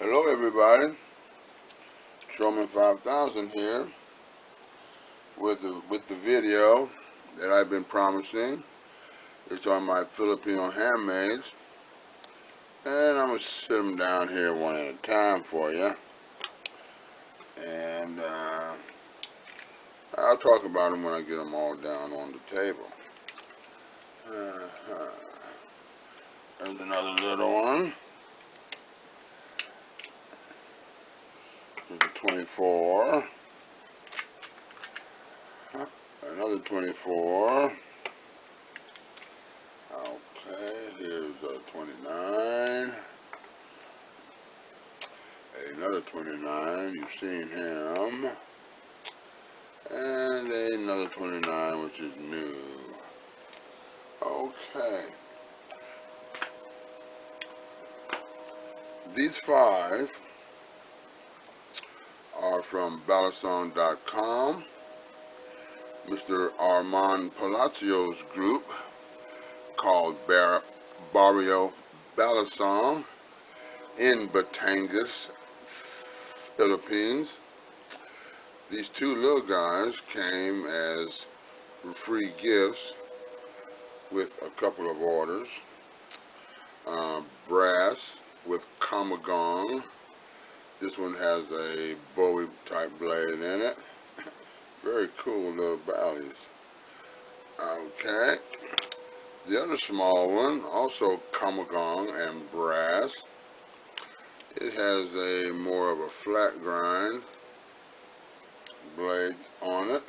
Hello everybody, Showman 5000 here with the video that I've been promising. It's on my Filipino Handmades, and I'm going to sit them down here one at a time for you, and I'll talk about them when I get them all down on the table. There's another little one. Here's a 24. Another 24. Okay, here's a 29. Another 29, you've seen him. And another 29, which is new. Okay. These 5 are from Balisong.com, Mr. Armand Palacios group called Barrio Balisong in Batangas, Philippines. These 2 little guys came as free gifts with a couple of orders. Brass with kamagong. This one has a Bowie type blade in it. Very cool little balis. Okay. The other small one, also kamagong and brass. It has a more of a flat grind blade on it.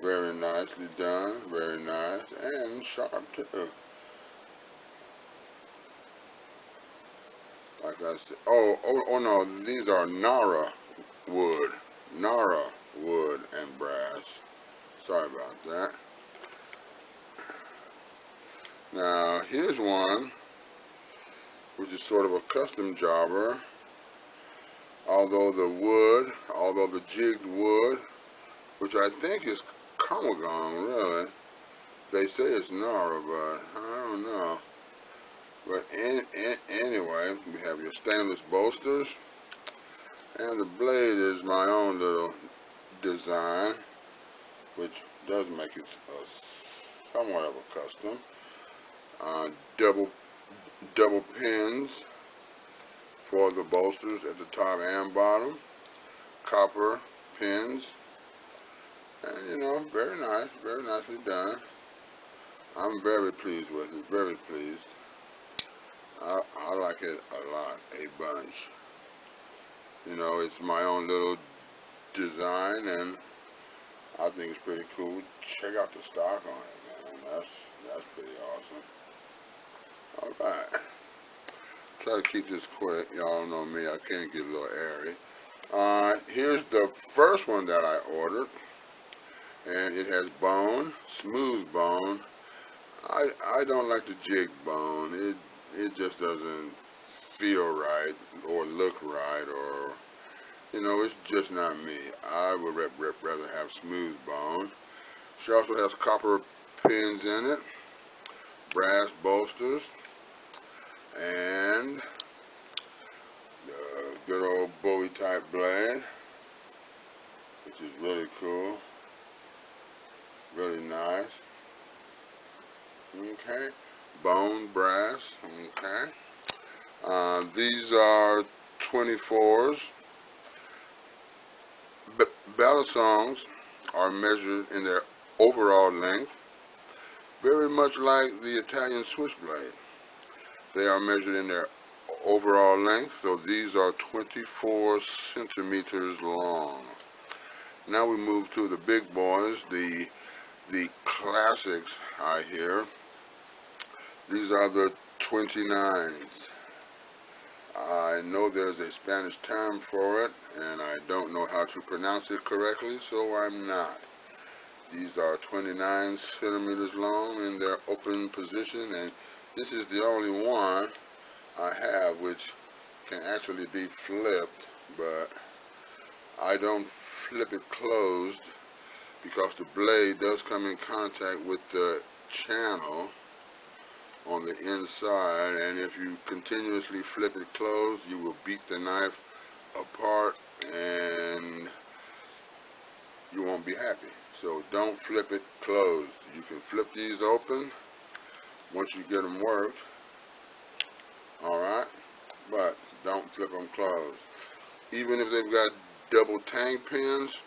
Very nicely done, very nice, and sharp too. Like I said, oh no, these are Nara wood and brass. Sorry about that. Now here's one which is sort of a custom jobber. Although the jigged wood, which I think is kamagong really. They say it's Nara, but I don't know. But anyway, we have your stainless bolsters, and the blade is my own little design, which does make it somewhat of a custom. Double pins for the bolsters at the top and bottom, copper pins, and you know, very nice, very nicely done. I'm very pleased with it, very pleased. I like it a lot, a bunch. You know, it's my own little design, and I think it's pretty cool. Check out the stock on it, man. That's pretty awesome. All right. Try to keep this quick. Y'all know me, I can't get a little airy. Here's the first one that I ordered, and it has bone, smooth bone. I don't like the jig bone. It just doesn't feel right or look right, or you know, it's just not me. I would rather have smooth bone. She also has copper pins in it, brass bolsters, and the good old Bowie type blade, which is really cool, really nice. Okay, bone, brass. Okay, these are 24s. Balisongs are measured in their overall length, very much like the Italian switchblade. They are measured in their overall length, so these are 24 centimeters long. Now we move to the big boys, the classics I hear. These are the 29s. I know there's a Spanish term for it, and I don't know how to pronounce it correctly, so I'm not. These are 29 centimeters long in their open position, and this is the only one I have which can actually be flipped, but I don't flip it closed because the blade does come in contact with the channel on the inside, and if you continuously flip it closed, you will beat the knife apart and you won't be happy. So don't flip it closed. You can flip these open once you get them worked, alright, but don't flip them closed. Even if they've got double tang pins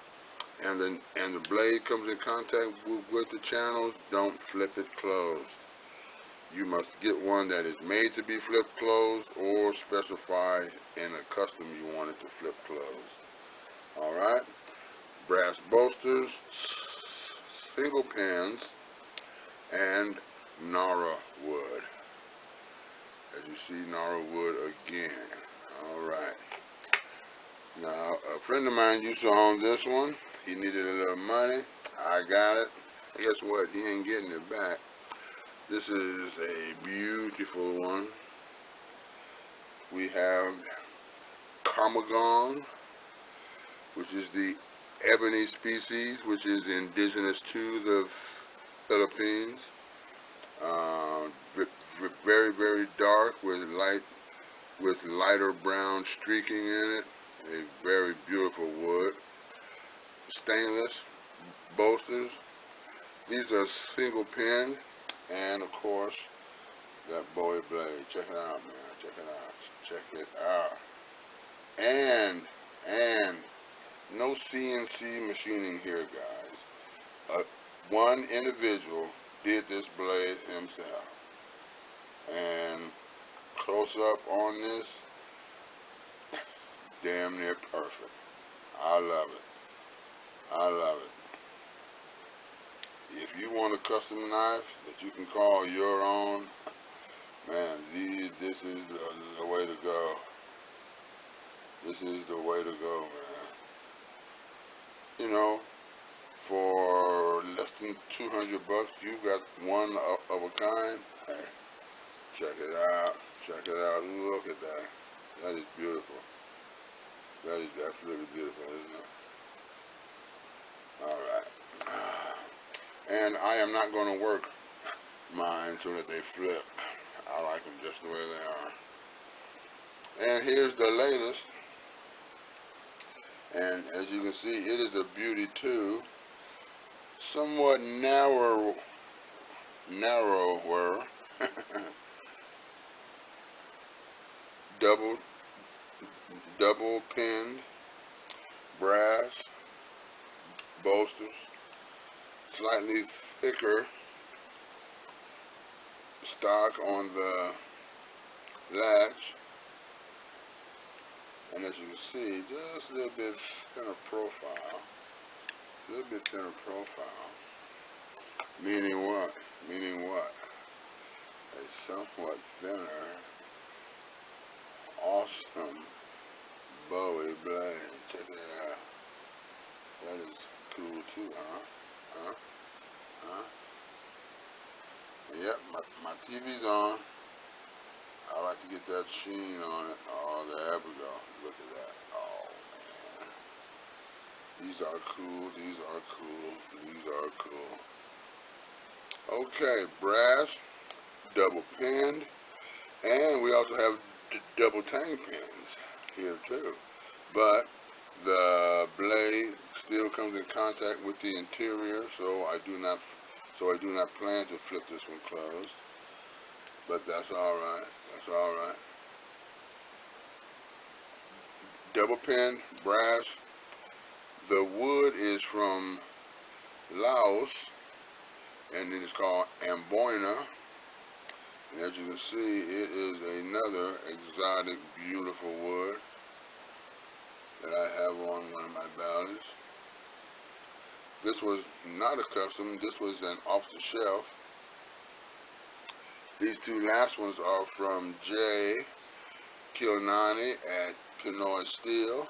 and the blade comes in contact with the channels, don't flip it closed. You must get one that is made to be flipped closed or specify in a custom you want it to flip closed. Alright, brass bolsters, single pins, and Nara wood. As you see, Nara wood again. Alright. Now, a friend of mine used to own this one. He needed a little money. I got it. Guess what? He ain't getting it back. This is a beautiful one. We have Kamagong, which is the ebony species, which is indigenous to the Philippines. Very, very dark with lighter brown streaking in it. A very beautiful wood. Stainless bolsters. These are single pin, and of course that Bowie blade. Check it out, man. Check it out. Check it out. And no CNC machining here, guys. One individual did this blade himself. And close up on this, damn near perfect. I love it. I love it. If you want a custom knife that you can call your own, man, this is the way to go. This is the way to go, man. You know, for less than $200, you got one of a kind. Hey, check it out. Check it out. Look at that. That is beautiful. That is absolutely beautiful, isn't it? Alright. And I am not going to work mine so that they flip. I like them just the way they are. And here's the latest. And as you can see, it is a beauty too. Somewhat narrower. double pinned brass bolsters, slightly thicker stock on the latch, and as you can see, just a little bit thinner profile. A little bit thinner profile. Meaning what? Meaning what? A somewhat thinner, awesome Bowie blade. Check it out. That is cool too, huh? Huh? Yep, my TV's on. I like to get that sheen on it. Oh, there we go. Look at that. Oh, man. These are cool. These are cool. These are cool. Okay, brass, double pinned, and we also have double tang pins here too. But the blade still comes in contact with the interior, so I do not plan to flip this one closed. But that's all right. That's all right. Double pin brass. The wood is from Laos, and it is called Amboina. And as you can see, it is another exotic, beautiful wood that I have on one of my balis. This was not a custom. This was an off-the-shelf. These two last ones are from Jay Kilnani at Pinoy Steel.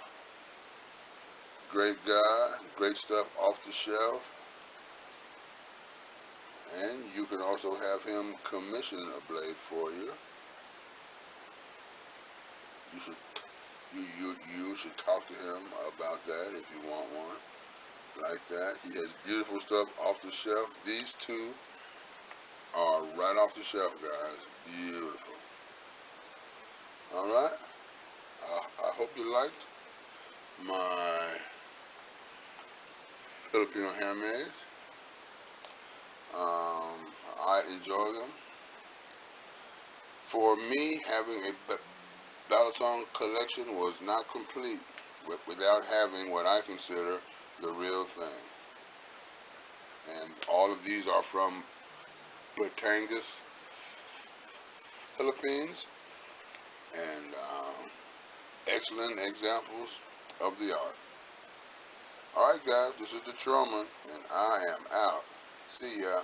Great guy, great stuff off the shelf. And you can also have him commission a blade for you. You should talk to him about that if you want one like that. He has beautiful stuff off the shelf. These two are right off the shelf, guys. Beautiful. Alright, I hope you liked my Filipino handmaids. I enjoy them. For me, having a Balisong collection was not complete without having what I consider the real thing. And all of these are from Batangas, Philippines, and excellent examples of the art. Alright guys, this is the Truman, and I am out. See ya.